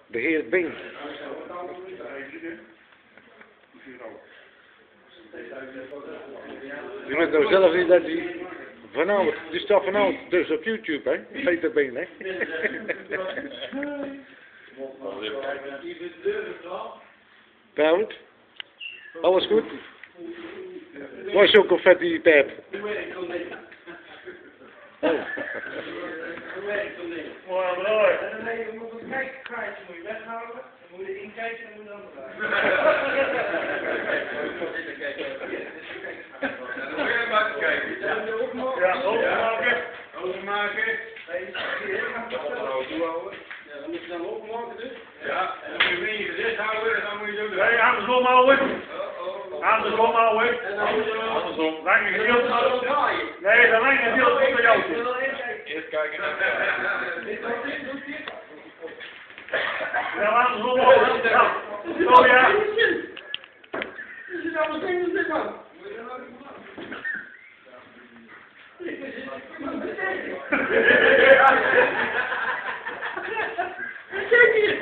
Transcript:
De heer Bing. Je weet nou zelf niet dat die vanavond, die staat vanavond dus op YouTube, hè? Peter Bing, hè? David? Alles goed? Waar is zo'n confetti pijp? Oh. Maar broer. Nee, je moet een kijkkaartje moet je weghalen. Dan moet je inkijken en moet je dan ja, openmaken. Openmaken. Ja, dan moet je dan openmaken dus. Ja, en dan moet je weer je gezicht houden en dan moet je zo... Nee, andersom houden. Andersom houden. En dan moet je... Andersom. Lang een deel. Nee, dan lang een deel van jou. Eerst kijken naar... Ja, andersom houden. Ja. Zo ja. Is het nou meteen als dit man? Kijk hier!